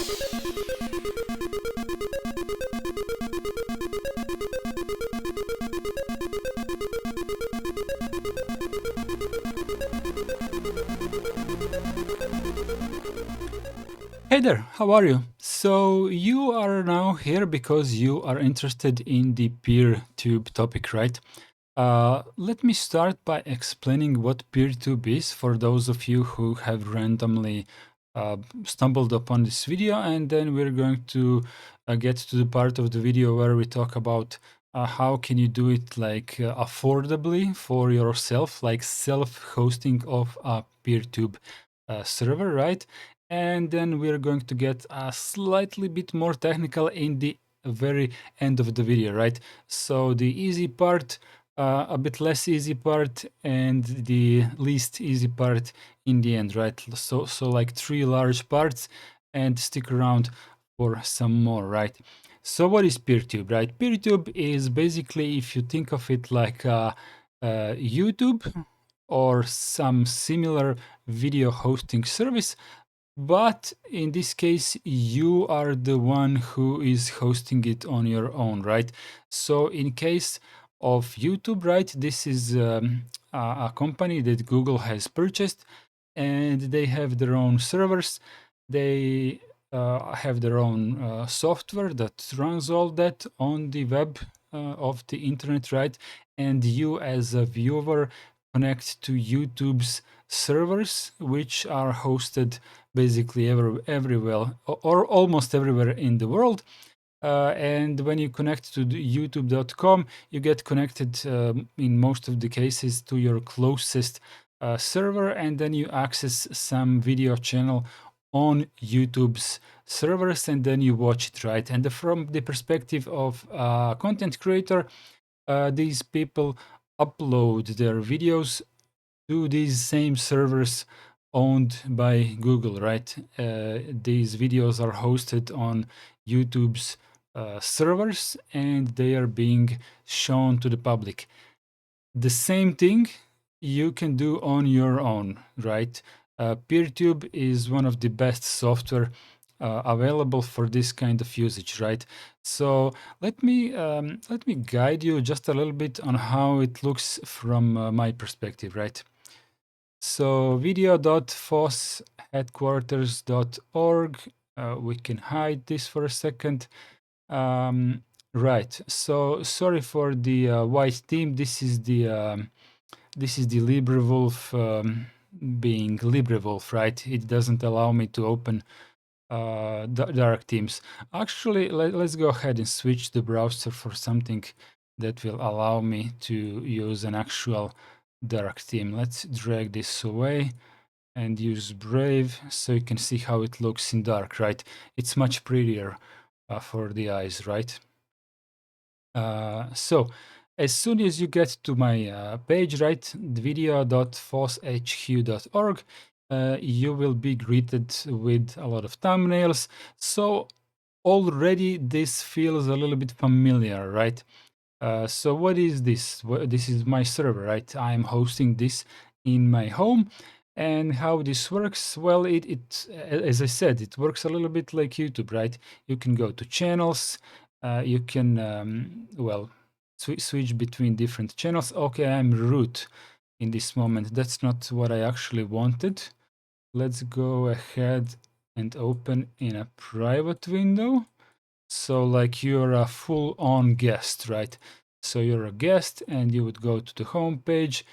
Hey there, how are you? So you are now here because you are interested in the PeerTube topic, right? Let me start by explaining what PeerTube is for those of you who have randomly stumbled upon this video, and then we're going to get to the part of the video where we talk about how can you do it like affordably for yourself, like self-hosting of a PeerTube server, right? And then we're going to get a slightly bit more technical in the very end of the video, right? So the easy part, a bit less easy part, and the least easy part in the end, right? So like 3 large parts, and stick around for some more, right? So what is PeerTube, right? PeerTube is basically, if you think of it like YouTube or some similar video hosting service, but in this case, you are the one who is hosting it on your own, right? So in case of YouTube, right, this is a company that Google has purchased, and they have their own servers. They have their own software that runs all that on the web of the internet, right? And you as a viewer connect to YouTube's servers, which are hosted basically everywhere or almost everywhere in the world. And when you connect to youtube.com, you get connected in most of the cases to your closest server, and then you access some video channel on YouTube's servers, and then you watch it, right? And from the perspective of a content creator, these people upload their videos to these same servers owned by Google, right? These videos are hosted on YouTube's servers, and they are being shown to the public. The same thing you can do on your own, right? PeerTube is one of the best software available for this kind of usage, right? So let me guide you just a little bit on how it looks from my perspective, right? So video.fossheadquarters.org. We can hide this for a second. Right. So sorry for the white theme. This is the LibreWolf being LibreWolf, right? It doesn't allow me to open dark themes. Actually, let's go ahead and switch the browser for something that will allow me to use an actual dark theme. Let's drag this away and use Brave so you can see how it looks in dark, right? It's much prettier for the eyes, right? So as soon as you get to my page, right, video.fosshq.org, you will be greeted with a lot of thumbnails. So already this feels a little bit familiar, right? So what is this? This is my server, right? I'm hosting this in my home. And how this works? Well, as I said, it works a little bit like YouTube, right? You can go to channels. You can, well, switch between different channels. Okay, I'm root in this moment. That's not what I actually wanted. Let's go ahead and open in a private window. So like you're a full-on guest, right? So you're a guest and you would go to the home page.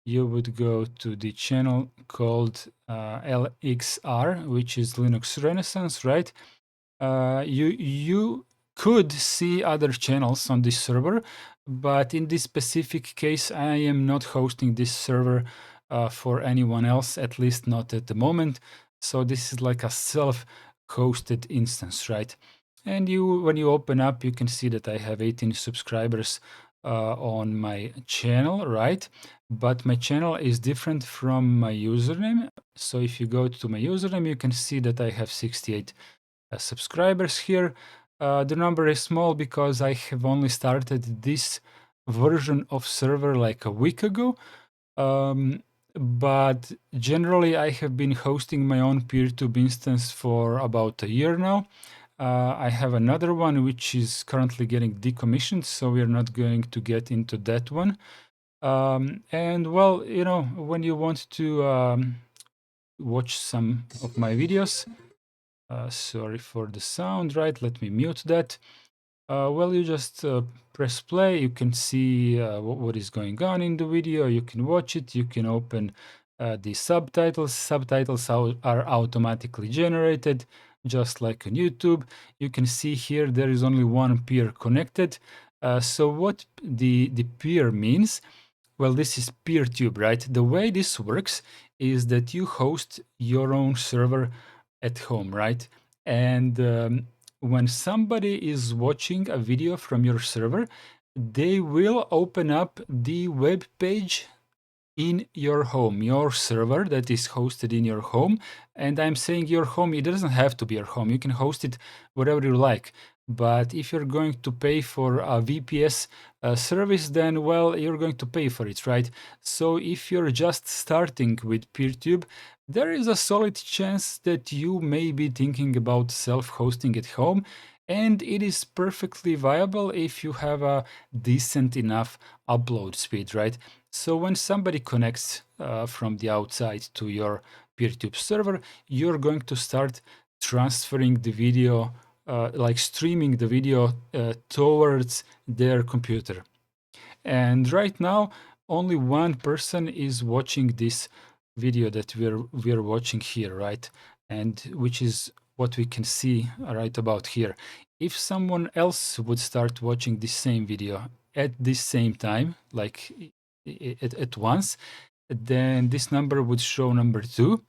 You would go to the channel called LXR, which is Linux Renaissance, right? You could see other channels on this server, but in this specific case, I am not hosting this server for anyone else, at least not at the moment. So this is like a self-hosted instance, right? And when you open up, you can see that I have 18 subscribers on my channel, right? But my channel is different from my username. So if you go to my username, you can see that I have 68 subscribers here. The number is small because I have only started this version of server like a week ago. but generally I have been hosting my own PeerTube instance for about a year now. I have another one which is currently getting decommissioned, so we're not going to get into that one. And well, you know, when you want to watch some of my videos, sorry for the sound, right? Let me mute that. Well, you just press play. You can see what is going on in the video. You can watch it. You can open the subtitles. Subtitles are automatically generated, just like on YouTube. You can see here there is only one peer connected. So what the peer means, well, this is PeerTube, right? The way this works is that you host your own server at home, right? And when somebody is watching a video from your server, they will open up the web page in your home, your server that is hosted in your home. And I'm saying your home, it doesn't have to be your home. You can host it wherever you like. But if you're going to pay for a VPS service, then, well, you're going to pay for it, right? So if you're just starting with PeerTube, there is a solid chance that you may be thinking about self-hosting at home. And it is perfectly viable if you have a decent enough upload speed, right? So when somebody connects from the outside to your PeerTube server, you're going to start transferring the video, like streaming the video towards their computer. And right now, only one person is watching this video that we're watching here, right? And which is what we can see right about here. If someone else would start watching the same video at the same time, like at once, then this number would show number 2.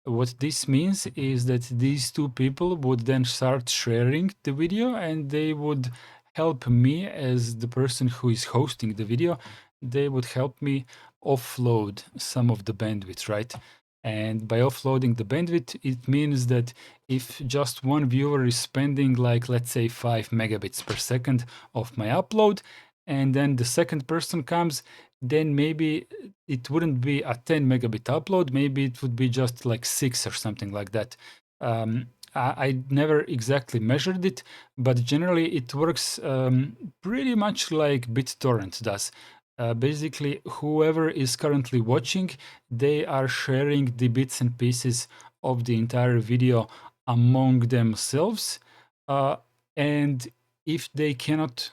What this means is that these two people would then start sharing the video, and they would help me as the person who is hosting the video. They would help me offload some of the bandwidth, right? And by offloading the bandwidth, it means that if just one viewer is spending, like, let's say 5 megabits per second of my upload, and then the second person comes, then maybe it wouldn't be a 10 megabit upload, maybe it would be just like 6 or something like that. I never exactly measured it, but generally it works pretty much like BitTorrent does. Basically, whoever is currently watching, they are sharing the bits and pieces of the entire video among themselves. And if they cannot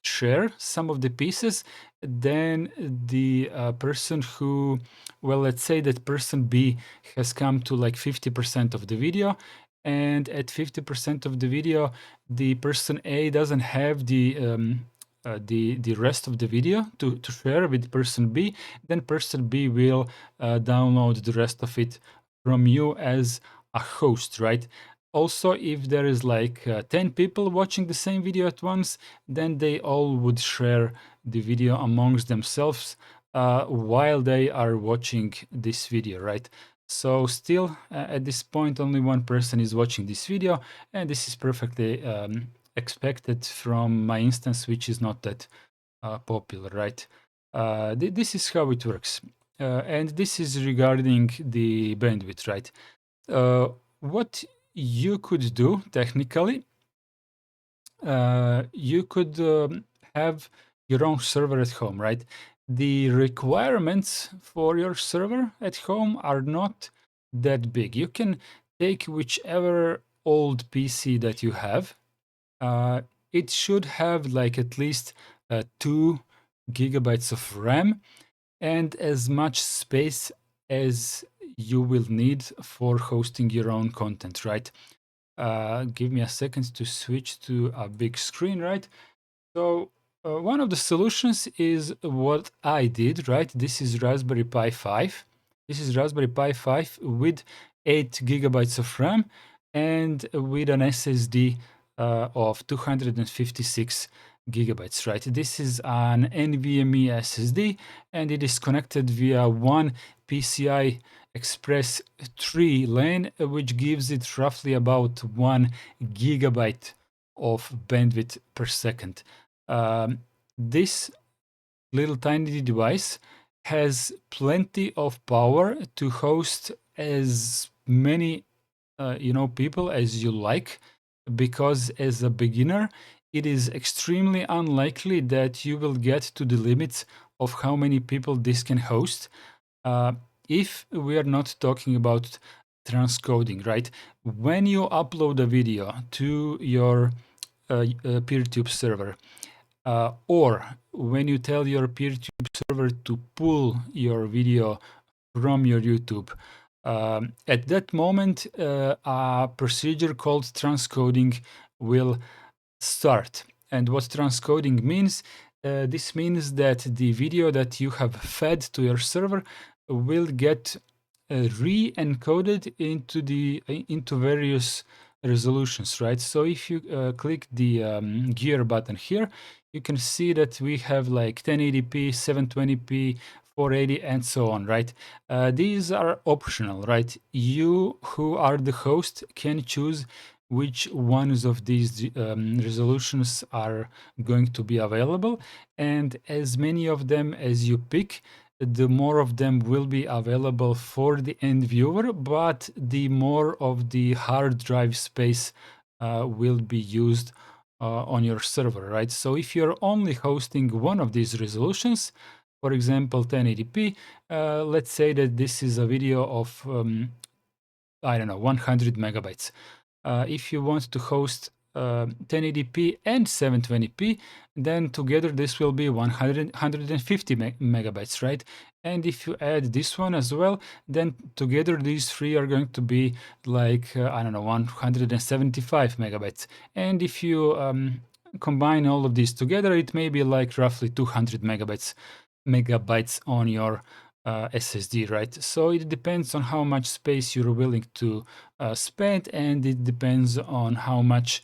share some of the pieces, then the person who, well, let's say that person B has come to like 50% of the video, and at 50% of the video, the person A doesn't have the rest of the video to share with person B, then person B will download the rest of it from you as a host, right? Also, if there is like 10 people watching the same video at once, then they all would share the video amongst themselves while they are watching this video, right? So still, at this point, only one person is watching this video, and this is perfectly expected from my instance, which is not that popular, right? This is how it works. And this is regarding the bandwidth, right? What you could do technically, you could have your own server at home, right? The requirements for your server at home are not that big. You can take whichever old PC that you have. It should have like at least 2 gigabytes of RAM and as much space as you will need for hosting your own content, right? Give me a second to switch to a big screen, right? So one of the solutions is what I did, right? This is Raspberry Pi 5. This is Raspberry Pi 5 with 8 gigabytes of RAM and with an SSD of 256 gigabytes, right? This is an NVMe SSD, and it is connected via one PCI Express 3 lane, which gives it roughly about 1 gigabyte of bandwidth per second. This little tiny device has plenty of power to host as many people as you like, because as a beginner it is extremely unlikely that you will get to the limits of how many people this can host, uh, if we are not talking about transcoding, right? When you upload a video to your PeerTube server, or when you tell your PeerTube server to pull your video from your YouTube, at that moment, a procedure called transcoding will start. And what transcoding means, this means that the video that you have fed to your server will get re-encoded into various resolutions, right? So if you click the gear button here, you can see that we have like 1080p, 720p, 480, and so on, right? These are optional, right? You, who are the host, can choose which ones of these resolutions are going to be available, and as many of them as you pick, the more of them will be available for the end viewer, but the more of the hard drive space will be used on your server, right? So if you're only hosting one of these resolutions, for example 1080p, let's say that this is a video of I don't know, 100 megabytes. If you want to host 1080p and 720p, then together this will be 150 megabytes, right? And if you add this one as well, then together these three are going to be like, I don't know, 175 megabytes. And if you combine all of these together, it may be like roughly 200 megabytes on your SSD, right? So it depends on how much space you're willing to spend, and it depends on how much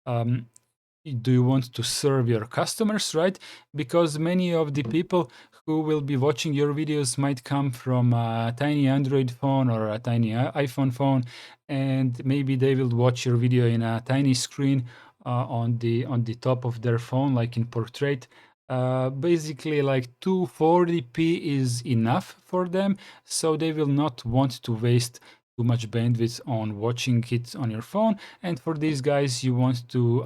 do you want to serve your customers, right? Because many of the people who will be watching your videos might come from a tiny Android phone or a tiny iPhone phone, and maybe they will watch your video in a tiny screen on the top of their phone, like in portrait. Basically, like 240p is enough for them, so they will not want to waste too much bandwidth on watching it on your phone. And for these guys, you want to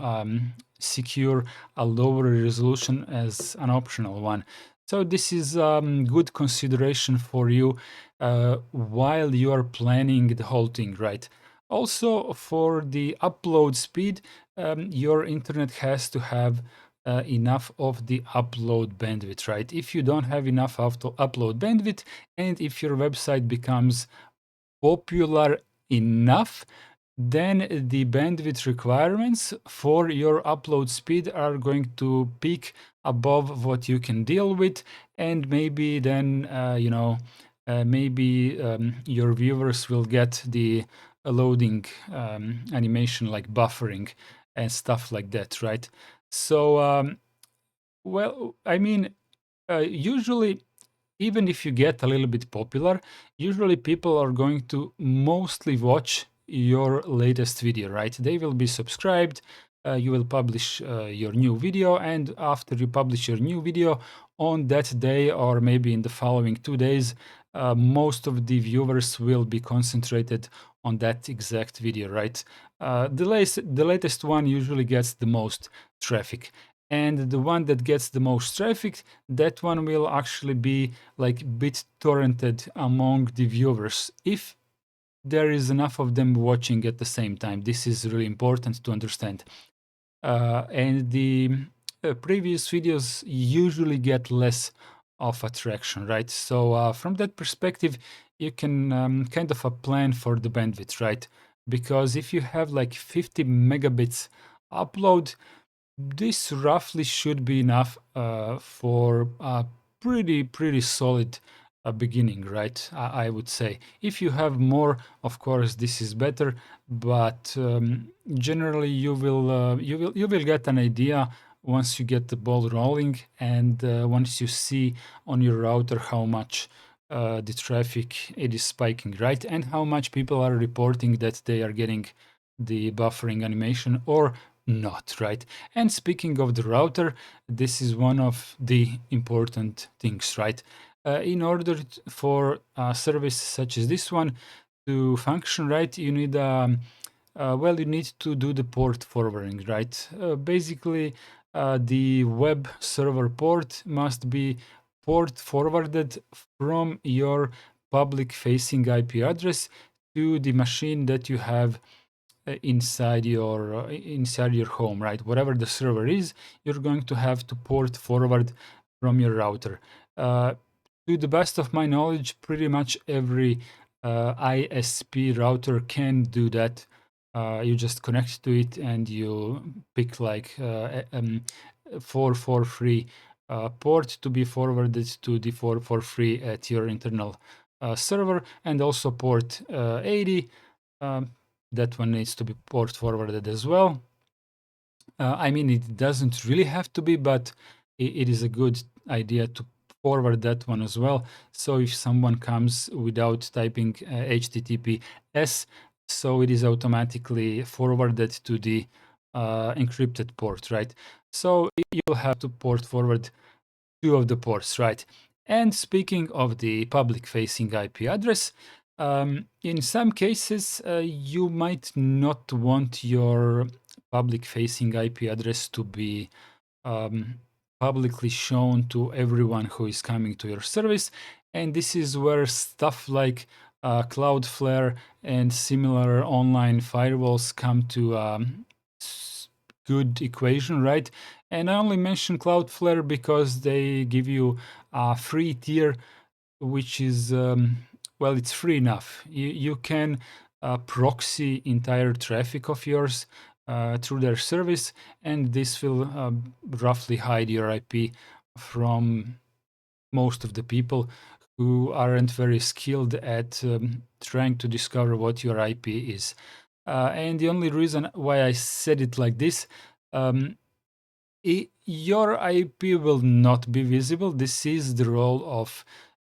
secure a lower resolution as an optional one. So this is good consideration for you while you are planning the whole thing, right? Also, for the upload speed, your internet has to have enough of the upload bandwidth, right? If you don't have enough of the upload bandwidth, and if your website becomes popular enough, then the bandwidth requirements for your upload speed are going to peak above what you can deal with, and maybe then maybe your viewers will get the loading animation like buffering and stuff like that, right? So well, I mean, usually, even if you get a little bit popular, usually people are going to mostly watch your latest video, right? They will be subscribed, you will publish your new video, and after you publish your new video on that day, or maybe in the following 2 days, most of the viewers will be concentrated on that exact video, right? The latest one usually gets the most traffic, and the one that gets the most traffic, that one will actually be like bit torrented among the viewers, if there is enough of them watching at the same time. This is really important to understand. And the previous videos usually get less of attraction, right? So from that perspective, you can kind of plan for the bandwidth, right? Because if you have like 50 megabits upload, this roughly should be enough for a pretty solid beginning, right? I would say. If you have more, of course, this is better, but generally you will get an idea once you get the ball rolling, and once you see on your router how much the traffic it is spiking, right? And how much people are reporting that they are getting the buffering animation or not, right? And speaking of the router, this is one of the important things, right? In order for a service such as this one to function, right, you need well, you need to do the port forwarding, right? Basically, the web server port must be port forwarded from your public facing IP address to the machine that you have inside your home, right? Whatever the server is, you're going to have to port forward from your router. To the best of my knowledge, pretty much every ISP router can do that. You just connect to it and you pick like 443 port to be forwarded to the 443 at your internal server, and also port 80. That one needs to be port forwarded as well. I mean, it doesn't really have to be, but it is a good idea to forward that one as well. So if someone comes without typing HTTPS, so it is automatically forwarded to the encrypted port, right? So you'll have to port forward 2 of the ports, right? And speaking of the public-facing IP address, in some cases, you might not want your public-facing IP address to be publicly shown to everyone who is coming to your service. And this is where stuff like Cloudflare and similar online firewalls come to good equation, right? And I only mention Cloudflare because they give you a free tier, which is, well, it's free enough. You can proxy entire traffic of yours through their service, and this will roughly hide your IP from most of the people who aren't very skilled at trying to discover what your IP is. And the only reason why I said it like this, your IP will not be visible. This is the role of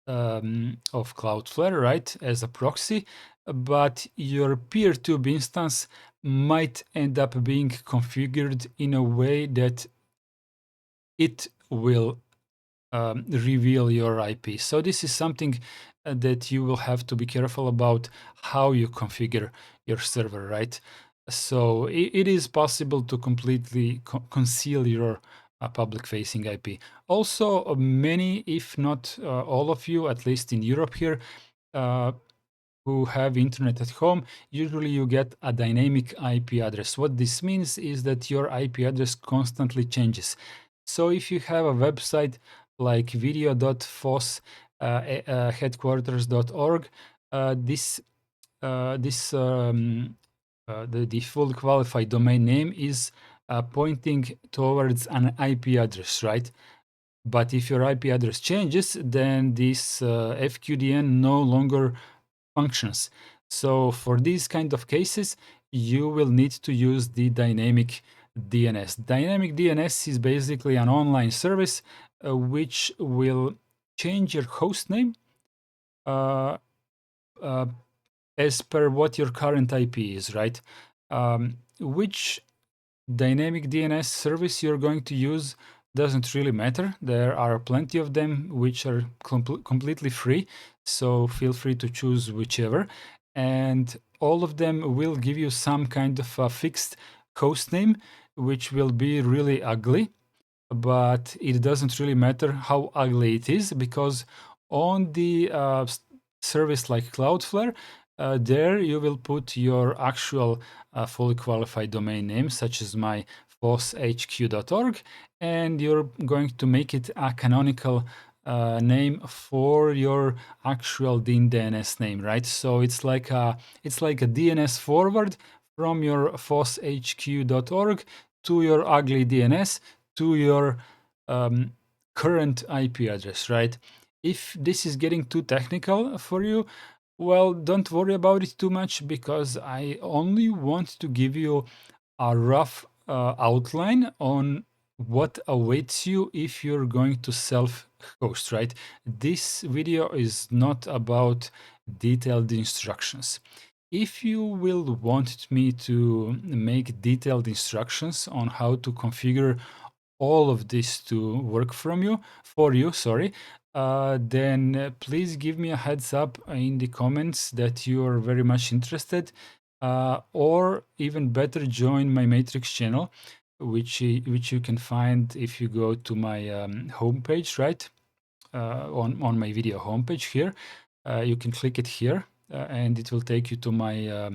Cloudflare, right, as a proxy. But your PeerTube instance might end up being configured in a way that it will reveal your IP. So this is something that you will have to be careful about how you configure your server, right? So it is possible to completely conceal your public-facing IP. Also, many, if not all of you, at least in Europe here, who have internet at home, usually you get a dynamic IP address. What this means is that your IP address constantly changes. So if you have a website like video.fos headquarters.org, the full qualified domain name is pointing towards an IP address, right? But if your IP address changes, then this FQDN no longer functions. So for these kind of cases, you will need to use the dynamic DNS. Dynamic DNS is basically an online service which will change your host name as per what your current IP is, right? Which dynamic DNS service you're going to use doesn't really matter. There are plenty of them which are completely free, so feel free to choose whichever. And all of them will give you some kind of a fixed host name, which will be really ugly, but it doesn't really matter how ugly it is, because on the service like Cloudflare, there you will put your actual fully qualified domain name, such as my foshq.org, and you're going to make it a canonical name for your actual DNS name, right? So it's like a DNS forward from your foshq.org to your ugly DNS to your current IP address, right? If this is getting too technical for you, well, don't worry about it too much, because I only want to give you a rough outline on what awaits you if you're going to self-host, right? This video is not about detailed instructions. If you will want me to make detailed instructions on how to configure all of this to work for you, sorry, then please give me a heads up in the comments that you are very much interested, or even better, join my Matrix channel, which you can find if you go to my homepage, right? On my video homepage here. You can click it here, and it will take you to my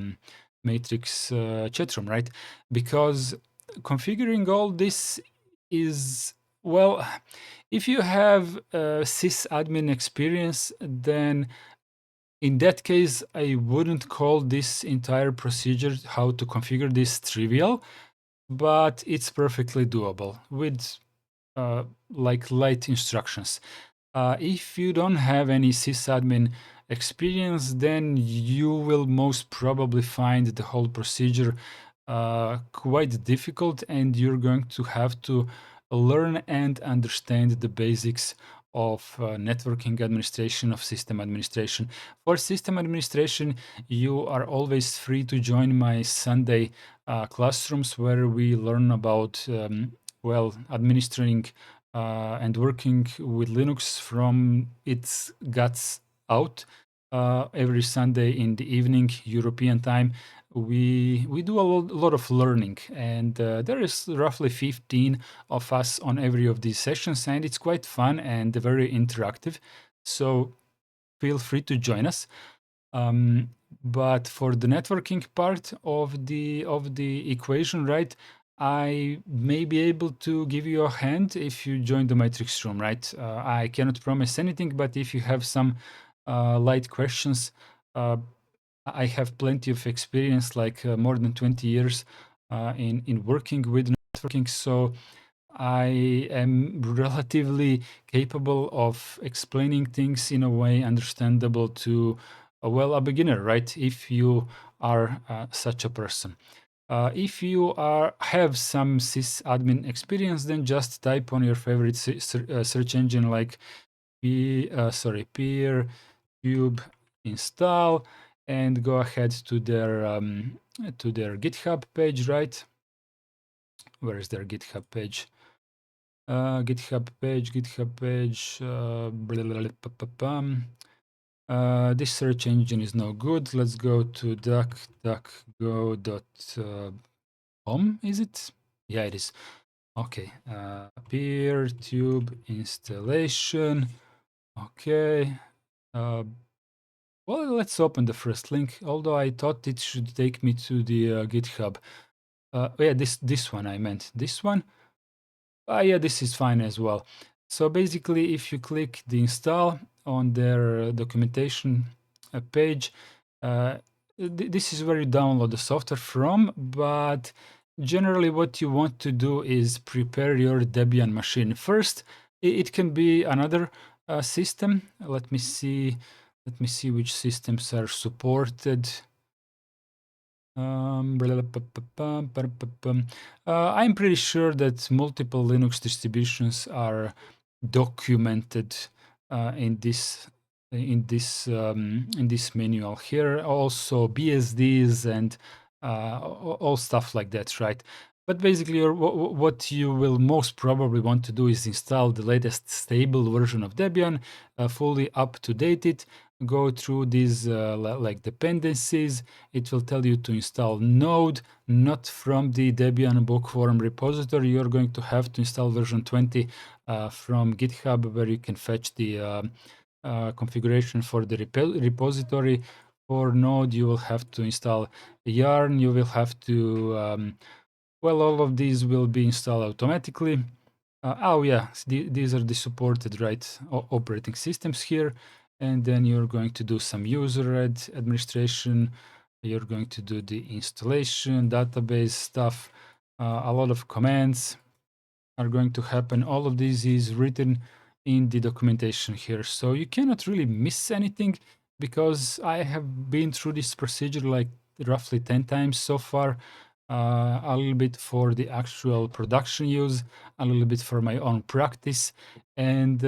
Matrix chat room, right? Because configuring all this is, well, if you have sysadmin experience, then in that case, I wouldn't call this entire procedure, how to configure this, trivial, but it's perfectly doable with like light instructions. If you don't have any sysadmin experience, then you will most probably find the whole procedure quite difficult, and you're going to have to learn and understand the basics of networking administration, of system administration. For system administration, you are always free to join my Sunday classrooms, where we learn about well, administering and working with Linux from its guts out. Every Sunday in the evening, European time, we do a lot of learning, and there is roughly 15 of us on every of these sessions, and it's quite fun and very interactive. So feel free to join us. Um, but for the networking part of the equation, right, I may be able to give you a hand if you join the Matrix room, right? I cannot promise anything, but if you have some light questions, I have plenty of experience, like more than 20 years in working with networking, so I am relatively capable of explaining things in a way understandable to a beginner, right? If you are such a person. If you have some sysadmin experience, then just type on your favorite search engine like PeerTube install, and go ahead to their GitHub page, right? Where is their GitHub page? GitHub page. This search engine is no good. Let's go to duckduckgo.com. Is it? Yeah, it is. Okay. PeerTube installation. Okay. Well, let's open the first link. Although I thought it should take me to the GitHub. Yeah, this one I meant. This one. Yeah, this is fine as well. So basically, if you click the install on their documentation page, this is where you download the software from, but generally what you want to do is prepare your Debian machine. First, it can be another system. Let me see which systems are supported. I'm pretty sure that multiple Linux distributions are documented in this manual here. Also BSDs and all stuff like that, right? But basically, what you will most probably want to do is install the latest stable version of Debian, fully up to date it. Go through these like dependencies. It will tell you to install Node, not from the Debian bookworm repository. You're going to have to install version 20 from GitHub, where you can fetch the configuration for the repository. For Node, you will have to install Yarn. You will have to, well, all of these will be installed automatically. Oh yeah, these are the supported, right, operating systems here. And then you're going to do some user administration. You're going to do the installation, database stuff. A lot of commands are going to happen. All of this is written in the documentation here. So you cannot really miss anything, because I have been through this procedure like roughly 10 times so far. A little bit for the actual production use, a little bit for my own practice, and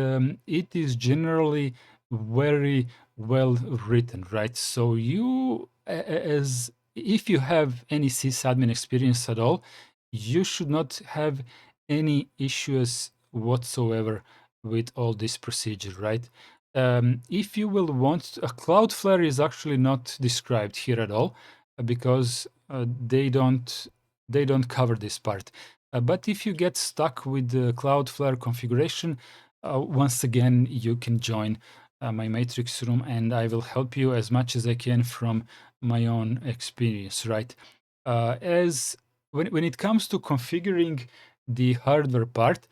it is generally very well written, right? So you, as if you have any sysadmin experience at all, you should not have any issues whatsoever with all this procedure, right? If you will want, Cloudflare is actually not described here at all because they don't cover this part. But if you get stuck with the Cloudflare configuration, once again, you can join my matrix room and I will help you as much as I can from my own experience, right? As when it comes to configuring the hardware part,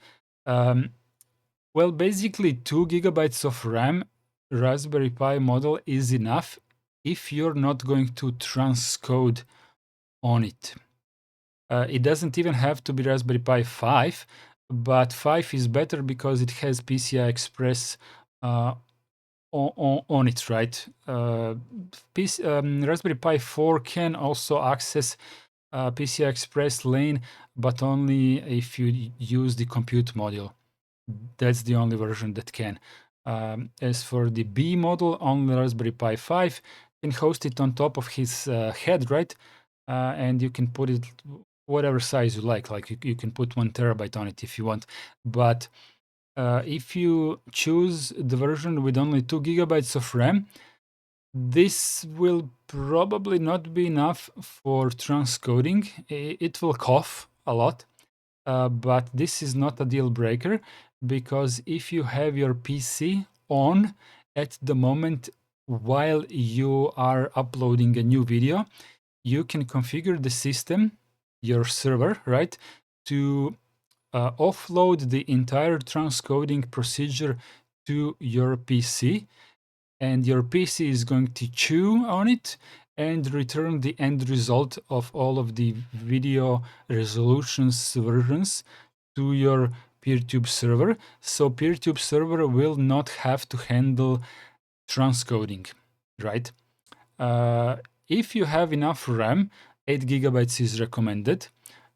well, basically 2 gigabytes of RAM Raspberry Pi model is enough if you're not going to transcode on it. It doesn't even have to be Raspberry Pi 5, but 5 is better because it has PCI Express on it, right? Raspberry Pi 4 can also access PCI Express lane, but only if you use the compute module. That's the only version that can. As for the B model, only Raspberry Pi 5 can host it on top of his head, right? And you can put it whatever size you like. Like you can put 1 terabyte on it if you want. But if you choose the version with only 2 gigabytes of RAM, this will probably not be enough for transcoding. It will cough a lot, but this is not a deal breaker because if you have your PC on at the moment while you are uploading a new video, you can configure the system, your server, right, to offload the entire transcoding procedure to your PC, and your PC is going to chew on it and return the end result of all of the video resolutions versions to your PeerTube server. So PeerTube server will not have to handle transcoding, right? If you have enough RAM, 8 gigabytes is recommended.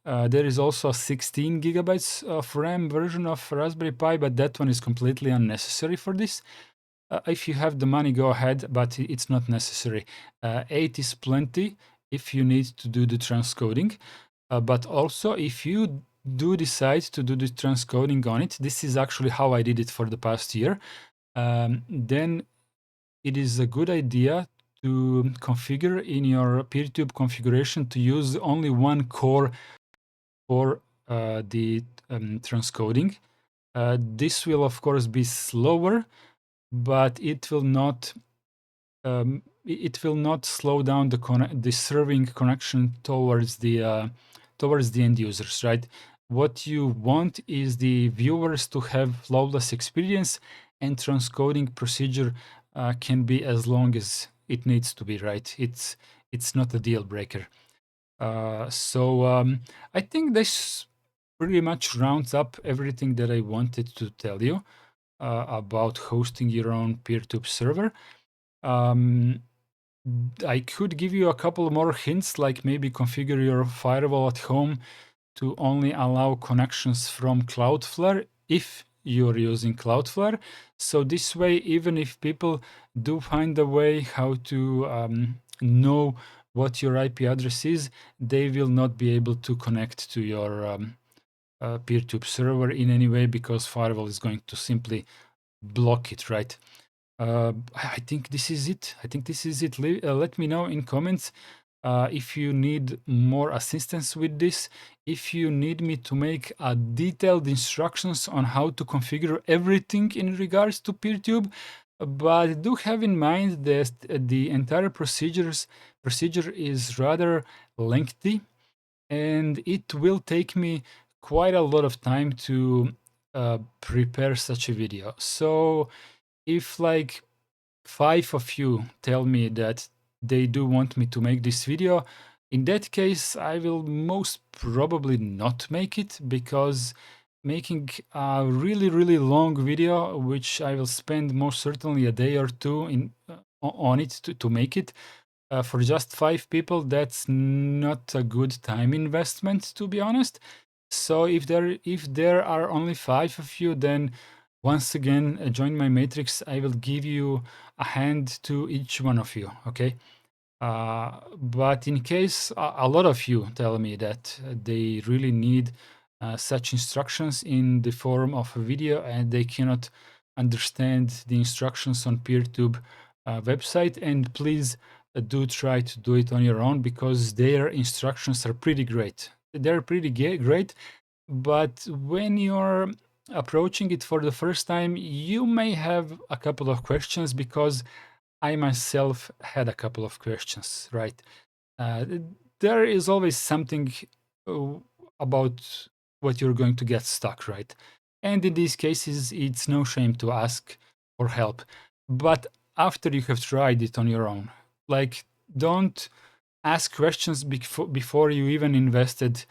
There is also a 16 gigabytes of RAM version of Raspberry Pi, but that one is completely unnecessary for this. If you have the money, go ahead, but it's not necessary. 8 is plenty if you need to do the transcoding. But also, if you do decide to do the transcoding on it, this is actually how I did it for the past year, then it is a good idea to configure in your PeerTube configuration to use only one core for the transcoding. This will, of course, be slower, but it will not slow down the serving connection towards the end users, right? What you want is the viewers to have flawless experience, and transcoding procedure can be as long as it needs to be, right? It's not a deal breaker. So I think this pretty much rounds up everything that I wanted to tell you about hosting your own PeerTube server. I could give you a couple more hints, like maybe configure your firewall at home to only allow connections from Cloudflare if you're using Cloudflare. So this way, even if people do find a way how to know what your IP address is, they will not be able to connect to your PeerTube server in any way because firewall is going to simply block it, right? I think this is it. Let me know in comments if you need more assistance with this, if you need me to make detailed instructions on how to configure everything in regards to PeerTube. But do have in mind that the entire procedure is rather lengthy, and it will take me quite a lot of time to prepare such a video. So if like 5 of you tell me that they do want me to make this video, in that case, I will most probably not make it, because making a really, really long video, which I will spend most certainly a day or two on it to make it, for just 5 people, that's not a good time investment, to be honest. So if there are only 5 of you, then once again, join my matrix. I will give you a hand to each one of you, okay? But in case a lot of you tell me that they really need such instructions in the form of a video, and they cannot understand the instructions on PeerTube website. And please do try to do it on your own, because their instructions are pretty great. They're pretty great, but when you're approaching it for the first time, you may have a couple of questions, because I myself had a couple of questions, right? Uh, there is always something uh, about what you're going to get stuck, right? And in these cases, it's no shame to ask for help. But after you have tried it on your own, like, don't ask questions before you even invested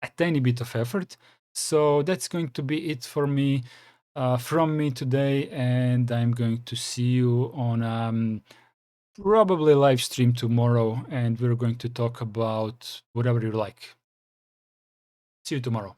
a tiny bit of effort. So that's going to be it for me, from me today, and I'm going to see you on probably live stream tomorrow, and we're going to talk about whatever you like. See you tomorrow.